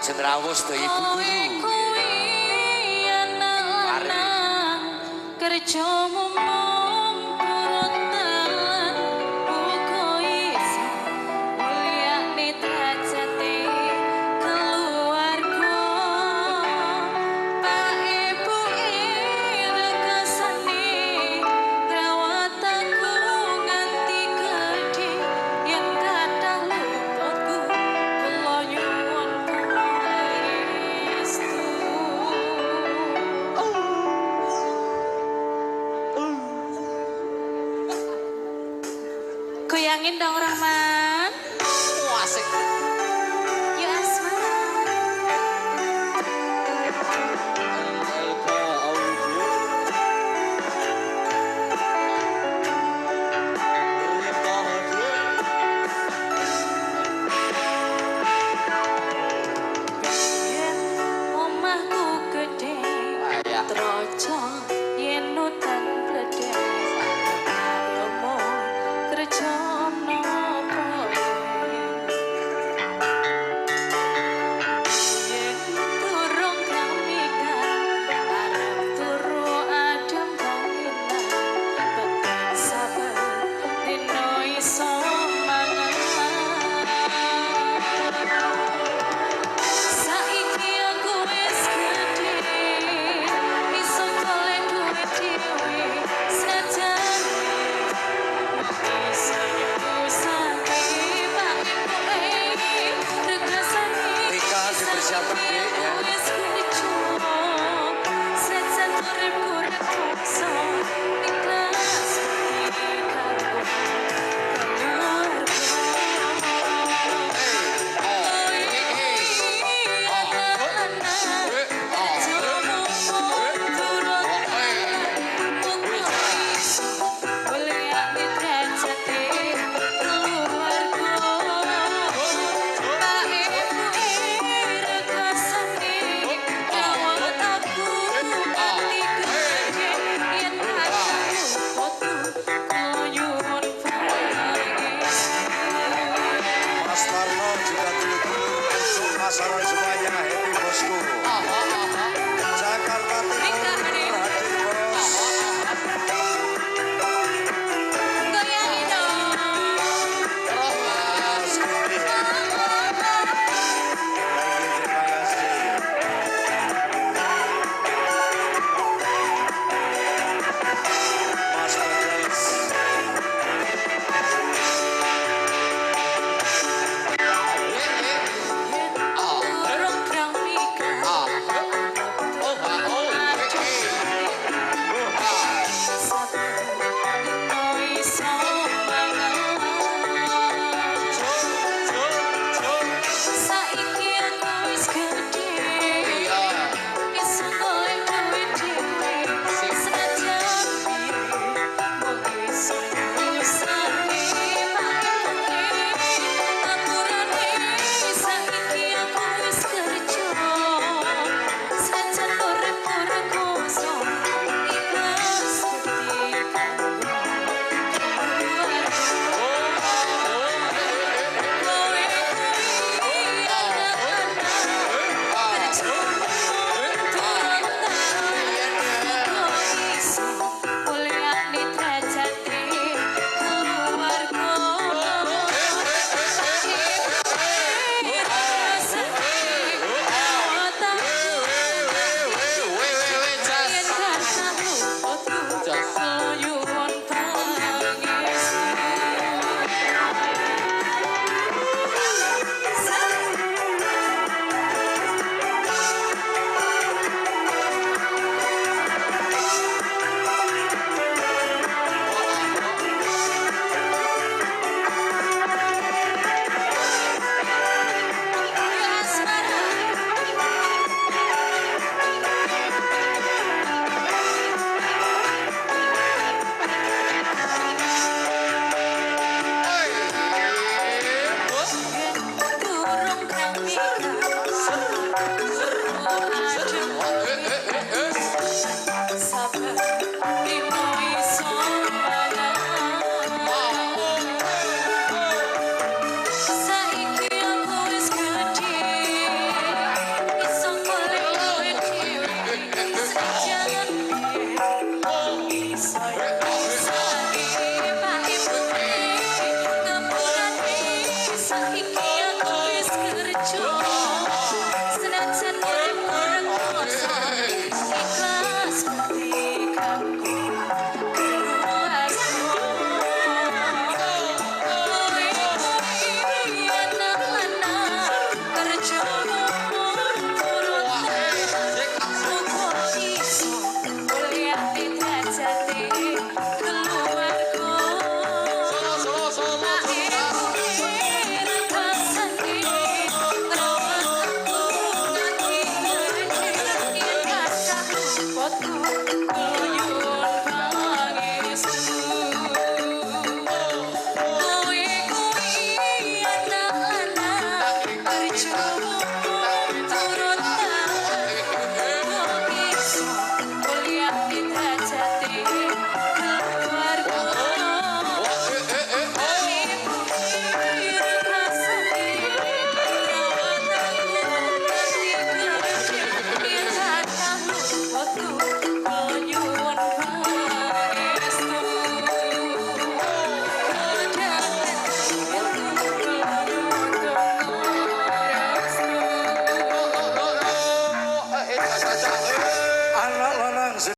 Cenderawus to ibu guru. Kerjamu turut telan buku isi mulia nih derajate keluarga Pak Ibu rekasane rawat aku nganti gede yang kathah luputku kula nyuwun pangestu. Goyangin dong Rahman. Asik. Ya Asma. Yen omahku gede, troco yen udan bledek. Ayomo kerja nopo yen durung kamikan arep turu adem banginan bekal sabar dino iso mangan saiki aku wis gede iso golek duit dhewe senajan Rika dipersiapkan Dek ya. Mas Tarno juga dulu-dulu untuk masyarakat semua.